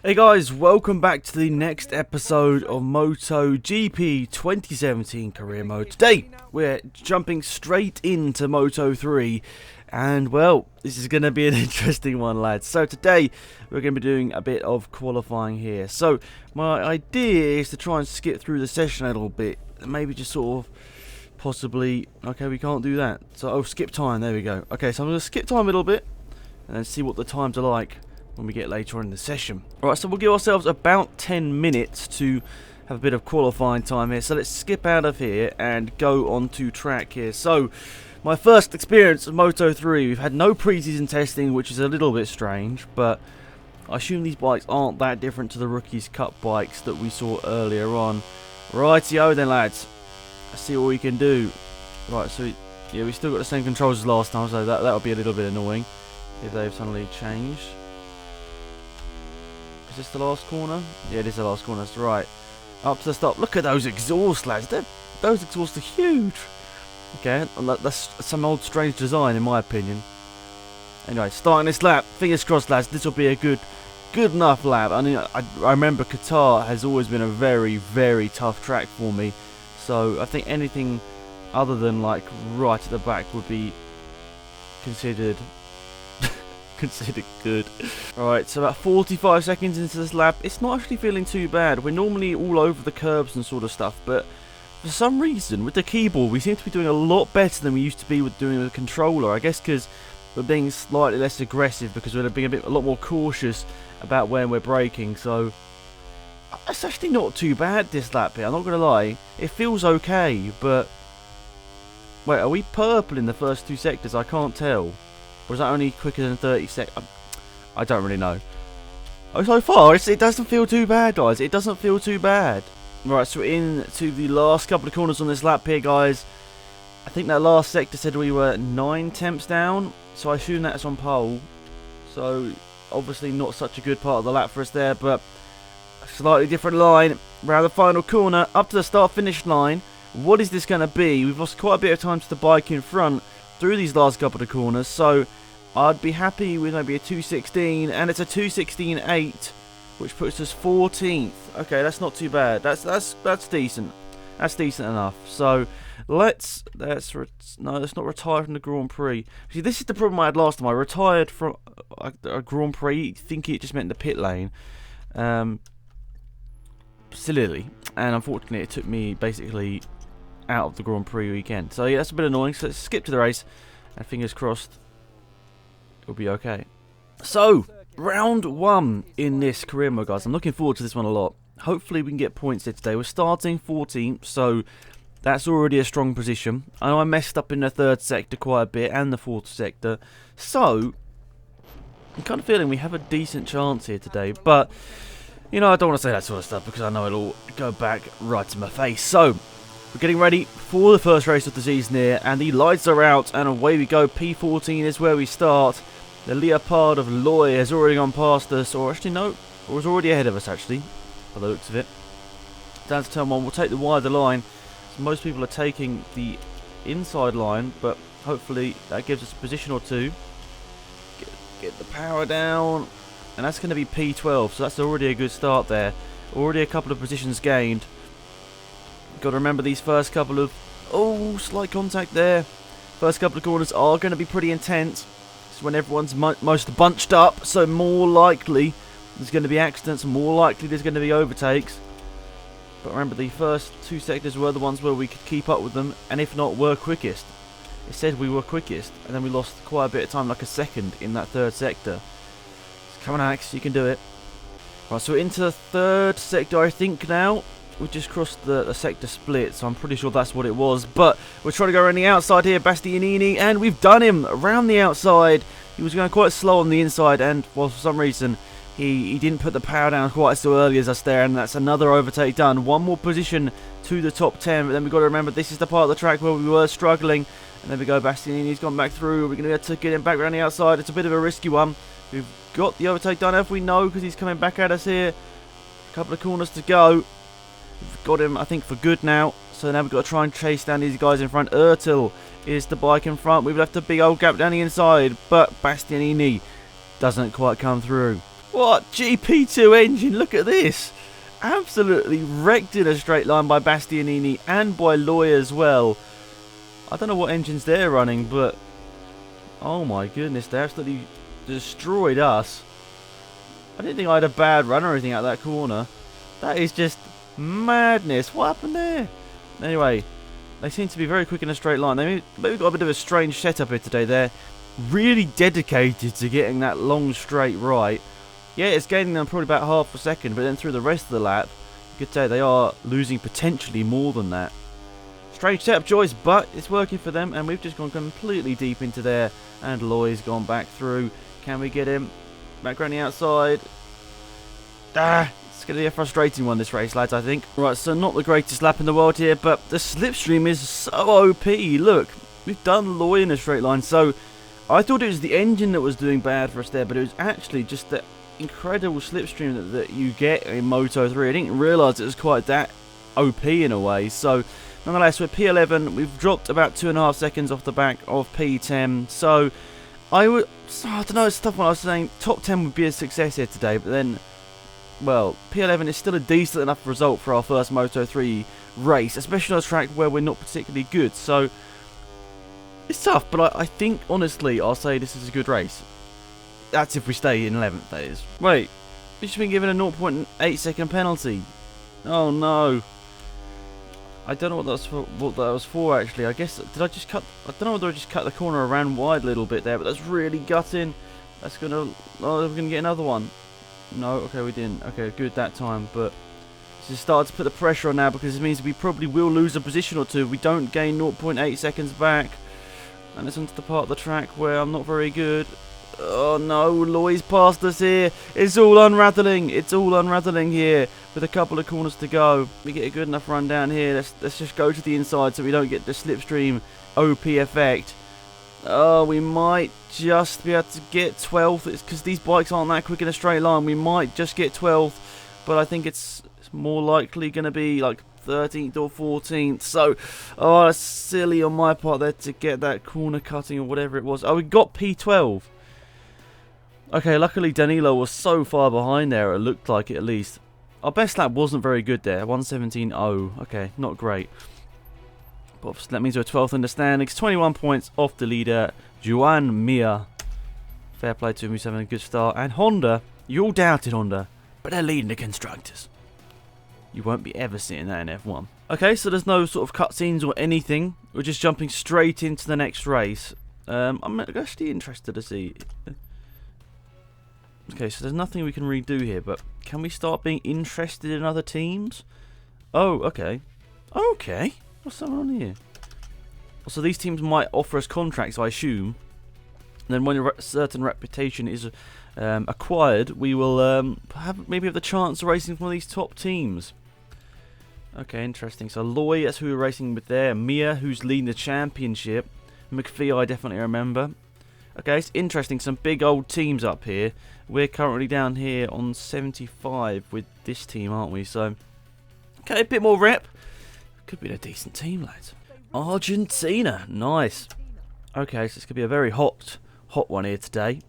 Hey guys, welcome back to the next episode of MotoGP 2017 Career Mode. Today, we're jumping straight into Moto3, and well, this is going to be an interesting one, lads. So today, we're going to be doing a bit of qualifying here. So, my idea is to try and skip through the session a little bit, maybe just sort of, possibly, okay, we can't do that. So, skip time, there we go. Okay, so I'm going to skip time a little bit, and then see what the times are like when we get later on in the session. Alright, so we'll give ourselves about 10 minutes to have a bit of qualifying time here. So let's skip out of here and go onto track here. So, my first experience of Moto3, we've had no pre-season testing, which is a little bit strange, but I assume these bikes aren't that different to the Rookies Cup bikes that we saw earlier on. Rightio then, lads. Let's see what we can do. Right, so yeah, we still got the same controls as last time, so that'll be a little bit annoying if they've suddenly changed. Is this the last corner? Yeah, it is the last corner, that's right. Up to the stop. Look at those exhausts, lads. Those exhausts are huge. Okay, that's some old strange design in my opinion. Anyway, starting this lap. Fingers crossed, lads. This will be a good enough lap. I mean, I remember Qatar has always been a very, very tough track for me. So I think anything other than like right at the back would be considered good. Alright, so about 45 seconds into this lap, it's not actually feeling too bad. We're normally all over the curbs and sort of stuff, but for some reason with the keyboard we seem to be doing a lot better than we used to be with doing with the controller. I guess because we're being slightly less aggressive, because we're being a lot more cautious about when we're braking. So it's actually not too bad this lap here, I'm not going to lie. It feels okay, but wait, are we purple in the first two sectors? I can't tell. Or is that only quicker than 30 seconds? I don't really know. Oh, so far, it doesn't feel too bad, guys. It doesn't feel too bad. Right, so into the last couple of corners on this lap here, guys. I think that last sector said we were 9 temps down. So I assume that's on pole. So, obviously not such a good part of the lap for us there. But a slightly different line. Around the final corner, up to the start-finish line. What is this going to be? We've lost quite a bit of time to the bike in front through these last couple of corners, so I'd be happy with maybe a 2:16, and it's a 2:16.8, which puts us 14th. Okay, that's not too bad. That's decent. That's decent enough. So let's not retire from the Grand Prix. See, this is the problem I had last time. I retired from a Grand Prix thinking it just meant the pit lane, sillily, and unfortunately it took me basically out of the Grand Prix weekend. So yeah, that's a bit annoying. So let's skip to the race, and fingers crossed it'll be okay. So, round 1 in this career mode, guys. I'm looking forward to this one a lot. Hopefully we can get points here today. We're starting 14th, so that's already a strong position. I know I messed up in the 3rd sector quite a bit, and the 4th sector, so I'm kind of feeling we have a decent chance here today. But you know, I don't want to say that sort of stuff because I know it'll go back right to my face. So we're getting ready for the first race of the season here, and the lights are out, and away we go. P14 is where we start. The Leopard of Loy has already gone past us, or actually no, or is already ahead of us actually, by the looks of it. Down to turn 1, we'll take the wider line. So most people are taking the inside line, but hopefully that gives us a position or two. Get the power down, and that's going to be P12, so that's already a good start there. Already a couple of positions gained. Got to remember these first couple of... oh, slight contact there. First couple of corners are going to be pretty intense. It's when everyone's most bunched up, so more likely there's going to be accidents, more likely there's going to be overtakes. But remember, the first 2 sectors were the ones where we could keep up with them, and if not, were quickest. It said we were quickest, and then we lost quite a bit of time, like a second, in that 3rd sector. So come on, Alex, you can do it. Right, so into the 3rd sector, I think now. We just crossed the sector split, so I'm pretty sure that's what it was. But we're trying to go around the outside here, Bastianini, and we've done him around the outside. He was going quite slow on the inside, and well, for some reason he didn't put the power down quite so early as us there, and that's another overtake done. One more position to the top 10, but then we've got to remember this is the part of the track where we were struggling. And then we go, Bastianini's gone back through. We're going to be able to get him back around the outside. It's a bit of a risky one. We've got the overtake done, if we know, because he's coming back at us here. A couple of corners to go. We've got him, I think, for good now. So now we've got to try and chase down these guys in front. Ertil is the bike in front. We've left a big old gap down the inside, but Bastianini doesn't quite come through. What? GP2 engine, look at this. Absolutely wrecked in a straight line by Bastianini and by Loy as well. I don't know what engines they're running, but oh my goodness, they absolutely destroyed us. I didn't think I had a bad run or anything out that corner. That is just madness. What happened there? Anyway, they seem to be very quick in a straight line. They maybe got a bit of a strange setup here today. They're really dedicated to getting that long straight right. Yeah, it's gaining them probably about half a second, but then through the rest of the lap, you could say they are losing potentially more than that. Strange setup choice, but it's working for them, and we've just gone completely deep into there, and Loy's gone back through. Can we get him? Back around the outside. It's going to be a frustrating one, this race, lads, I think. Right, so not the greatest lap in the world here, but the slipstream is so OP. Look, we've done Loy in a straight line, so I thought it was the engine that was doing bad for us there, but it was actually just the incredible slipstream that you get in Moto3. I didn't realise it was quite that OP in a way. So nonetheless, we're P11. We've dropped about 2.5 seconds off the back of P10. So I don't know, it's tough when I was saying top 10 would be a success here today, but then, well, P11 is still a decent enough result for our first Moto3 race, especially on a track where we're not particularly good. So it's tough, but I think honestly I'll say this is a good race. That's if we stay in 11th, that is. Wait, we've just been given a 0.8 second penalty. Oh no. I don't know what that was for actually. I guess, I don't know whether I just cut the corner or ran wide a little bit there, but that's really gutting. That's gonna, we're gonna get another one. No, okay, we didn't. Okay, good that time, but it's just started to put the pressure on now, because it means we probably will lose a position or two if we don't gain 0.8 seconds back. And it's onto the part of the track where I'm not very good. Oh no, Loy's passed us here. It's all unraveling. It's all unraveling here with a couple of corners to go. We get a good enough run down here. Let's just go to the inside so we don't get the slipstream OP effect. Oh, we might just be able to get 12th. It's because these bikes aren't that quick in a straight line. We might just get 12th, but I think it's more likely going to be like 13th or 14th. So, oh, that's silly on my part there to get that corner cutting or whatever it was. Oh, we got P12. Okay, luckily Danilo was so far behind there, it looked like it at least. Our best lap wasn't very good there, 1:17.0. Okay, not great. But obviously that means we're 12th in the standings, 21 points off the leader, Juan Mir. Fair play to him, he's having a good start. And Honda, you all doubted Honda, but they're leading the constructors. You won't be ever seeing that in F1. Okay, so there's no sort of cutscenes or anything. We're just jumping straight into the next race. I'm actually interested to see. Okay, so there's nothing we can really do here, but can we start being interested in other teams? Oh, okay. Okay. What's going on here? So these teams might offer us contracts, I assume. And then when a certain reputation is acquired, we will maybe have the chance of racing for one of these top teams. Okay, interesting. So Loy, that's who we're racing with there. Mia, who's leading the championship. McPhee, I definitely remember. Okay, it's interesting. Some big old teams up here. We're currently down here on 75 with this team, aren't we? So, okay, a bit more rep. Could be a decent team, lads. Argentina, nice. Okay, so it's going to be a very hot one here today.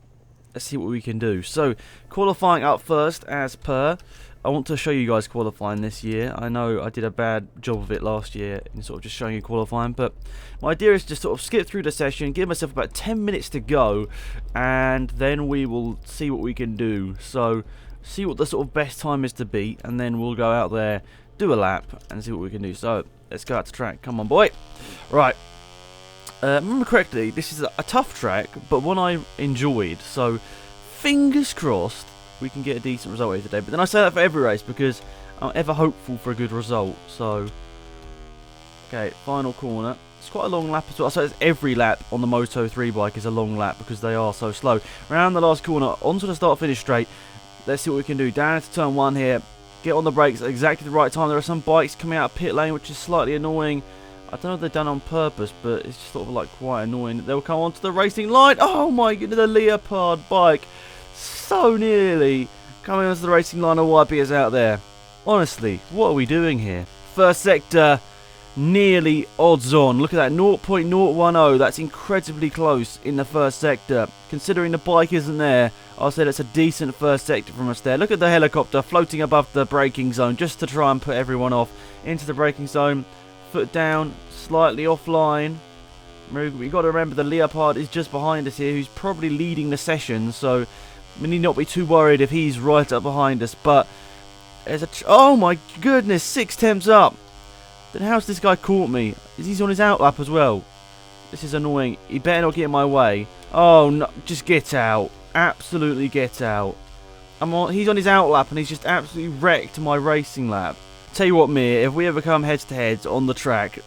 Let's see what we can do. So, qualifying up first, as per. I want to show you guys qualifying this year. I know I did a bad job of it last year in sort of just showing you qualifying, but my idea is to sort of skip through the session, give myself about 10 minutes to go, and then we will see what we can do. So, see what the sort of best time is to beat, and then we'll go out there, do a lap, and see what we can do. So, let's go out to track. Come on, boy. Right. Remember correctly, this is a tough track, but one I enjoyed. So, fingers crossed we can get a decent result here today. But then I say that for every race because I'm ever hopeful for a good result. So, okay, final corner. It's quite a long lap as well. So every lap on the Moto3 bike is a long lap because they are so slow. Round the last corner, onto the start-finish straight. Let's see what we can do. Down into turn 1 here. Get on the brakes at exactly the right time. There are some bikes coming out of pit lane, which is slightly annoying. I don't know if they're done on purpose, but it's just sort of like quite annoying. They'll come onto the racing line. Oh my goodness, the Leopard bike. So nearly coming onto the racing line of YPS out there. Honestly, what are we doing here? First sector, nearly odds on. Look at that, 0.010. That's incredibly close in the first sector. Considering the bike isn't there, I'll say that's a decent first sector from us there. Look at the helicopter floating above the braking zone just to try and put everyone off. Into the braking zone. Foot down. Slightly offline. We've got to remember the Leopard is just behind us here, who's probably leading the session, so we need not be too worried if he's right up behind us. But there's a... oh my goodness, 6 temps up. Then how's this guy caught me? Is he on his outlap as well? This is annoying. He better not get in my way. Oh no, just get out. Absolutely get out. He's on his outlap and he's just absolutely wrecked my racing lap. Tell you what, Mir, if we ever come heads to heads on the track,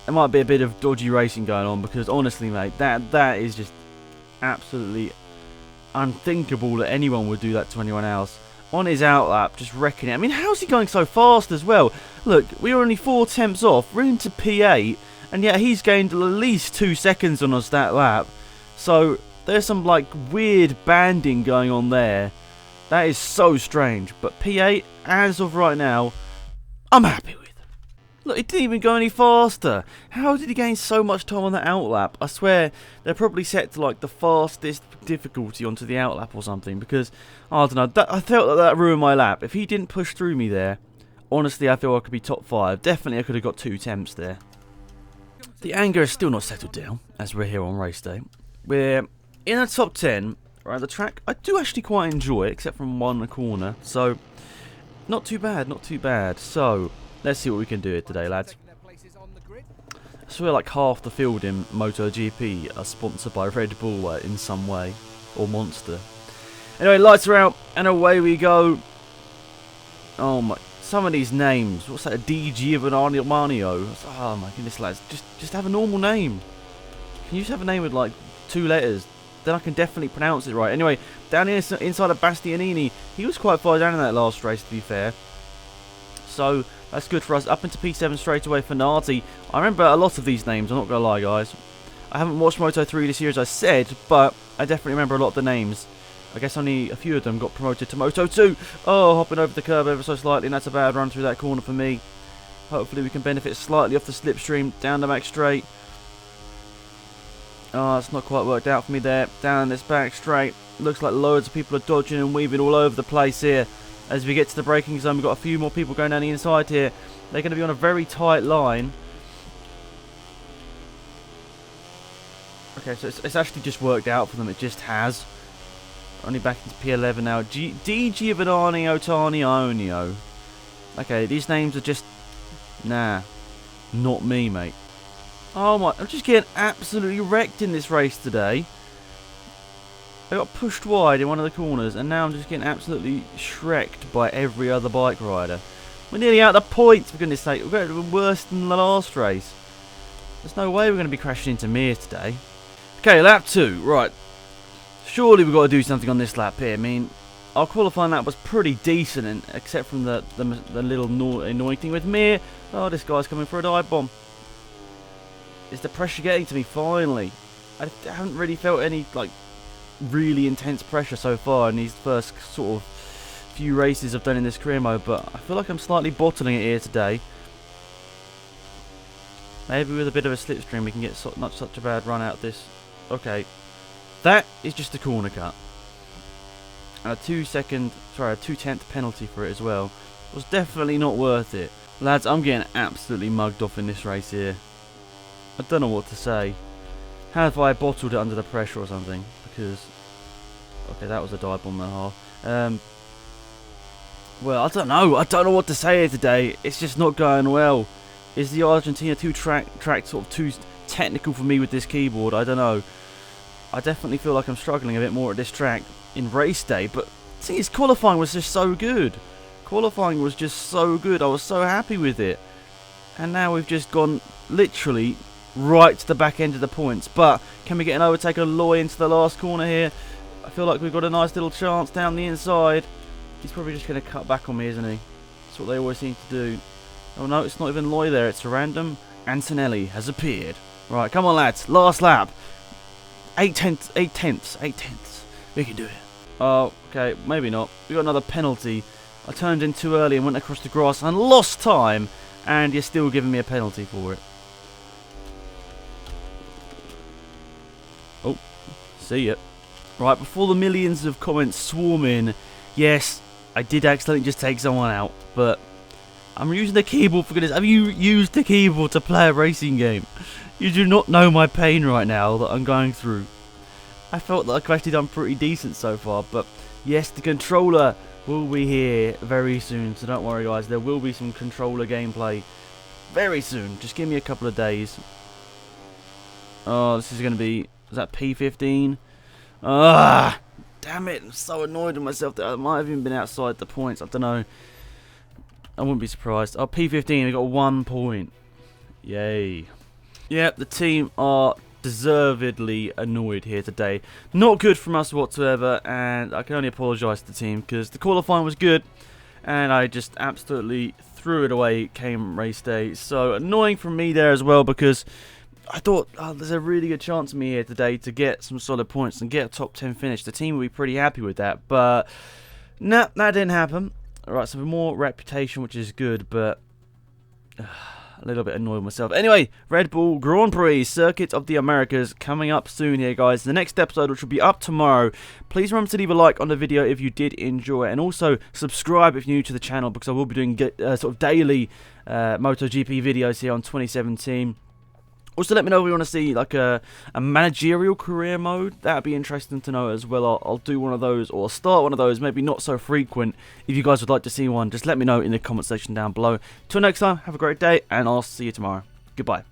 there might be a bit of dodgy racing going on, because honestly, mate, that is just absolutely unthinkable that anyone would do that to anyone else. On his outlap, just wrecking it. I mean, how's he going so fast as well? Look, we were only 4 temps off. We're into P8, and yet he's gained at least 2 seconds on us that lap. So there's some like weird banding going on there. That is so strange. But P8, as of right now, I'm happy with. Look, it didn't even go any faster. How did he gain so much time on that outlap? I swear, they're probably set to like the fastest difficulty onto the outlap or something, because, I don't know, I felt that ruined my lap. If he didn't push through me there, honestly, I feel I could be top 5. Definitely I could have got 2 temps there. The anger is still not settled down, as we're here on race day. We're in the top 10, around the track. I do actually quite enjoy it, except from one corner, so not too bad, not too bad. So let's see what we can do here today, lads. I swear like half the field in MotoGP are sponsored by Red Bull in some way, or Monster. Anyway, lights are out, and away we go. Oh my, some of these names. What's that, DG Manio? Oh my goodness, lads, just have a normal name. Can you just have a name with like 2 letters? Then I can definitely pronounce it right. Anyway, down here inside of Bastianini, he was quite far down in that last race, to be fair. So that's good for us. Up into P7 straight away for Nardi. I remember a lot of these names, I'm not going to lie, guys. I haven't watched Moto3 this year, as I said, but I definitely remember a lot of the names. I guess only a few of them got promoted to Moto2. Oh, hopping over the curb ever so slightly, and that's a bad run through that corner for me. Hopefully we can benefit slightly off the slipstream. Down the back straight. Oh, it's not quite worked out for me there. Down this back straight. Looks like loads of people are dodging and weaving all over the place here. As we get to the braking zone, we've got a few more people going down the inside here. They're going to be on a very tight line. Okay, so it's actually just worked out for them. It just has. Only back into P11 now. D. Giovanni Otani Ionio. Okay, these names are just... nah. Not me, mate. Oh my, I'm just getting absolutely wrecked in this race today. I got pushed wide in one of the corners, and now I'm just getting absolutely shreked by every other bike rider. We're nearly out of the points, for goodness sake. We're going to be worse than the last race. There's no way we're going to be crashing into Mir today. Okay, lap 2. Right. Surely we've got to do something on this lap here. I mean, our qualifying lap was pretty decent, and except from the little annoying thing with Mir. Oh, this guy's coming for a dive bomb. Is the pressure getting to me finally? I haven't really felt any like really intense pressure so far in these first sort of few races I've done in this career mode, but I feel like I'm slightly bottling it here today. Maybe with a bit of a slipstream we can get not such a bad run out of this. Okay, that is just a corner cut. And a 2/10 penalty for it as well. Was definitely not worth it. Lads, I'm getting absolutely mugged off in this race here. I don't know what to say. Have I bottled it under the pressure or something? Because... okay, that was a dive bomb and a half. Well, I don't know. I don't know what to say here today. It's just not going well. Is the Argentina track sort of too technical for me with this keyboard? I don't know. I definitely feel like I'm struggling a bit more at this track in race day. But the thing is, qualifying was just so good. Qualifying was just so good. I was so happy with it. And now we've just gone literally right to the back end of the points. But can we get an overtake of Loy into the last corner here? I feel like we've got a nice little chance down the inside. He's probably just going to cut back on me, isn't he? That's what they always seem to do. Oh no, it's not even Loy there. It's a random Antonelli has appeared. Right, come on lads. Last lap. 8 tenths. We can do it. Oh, okay. Maybe not. We got another penalty. I turned in too early and went across the grass and lost time. And you're still giving me a penalty for it. Oh, see ya. right, before the millions of comments swarm in, yes, I did accidentally just take someone out, but I'm using the keyboard, for goodness. Have you used the keyboard to play a racing game? You do not know my pain right now that I'm going through. I felt that I've actually done pretty decent so far, but yes, the controller will be here very soon, so don't worry guys, there will be some controller gameplay very soon. Just give me a couple of days. Oh, this is going to be, is that P15? Ah, damn it, I'm so annoyed with myself that I might have even been outside the points, I don't know. I wouldn't be surprised. Oh, P15, we got 1 point. Yay. Yep, the team are deservedly annoyed here today. Not good from us whatsoever, and I can only apologise to the team because the qualifying was good and I just absolutely threw it away came race day. So annoying from me there as well, because I thought, oh, there's a really good chance of me here today to get some solid points and get a top 10 finish. The team will be pretty happy with that, but nah, that didn't happen. Alright, some more reputation, which is good, but a little bit annoyed with myself. Anyway, Red Bull Grand Prix Circuit of the Americas coming up soon here, guys. The next episode, which will be up tomorrow. Please remember to leave a like on the video if you did enjoy it, and also subscribe if you're new to the channel, because I will be doing sort of daily MotoGP videos here on 2017. Also, let me know if you want to see like a managerial career mode. That would be interesting to know as well. I'll do one of those, or start one of those, maybe not so frequent. If you guys would like to see one, just let me know in the comment section down below. Till next time, have a great day, and I'll see you tomorrow. Goodbye.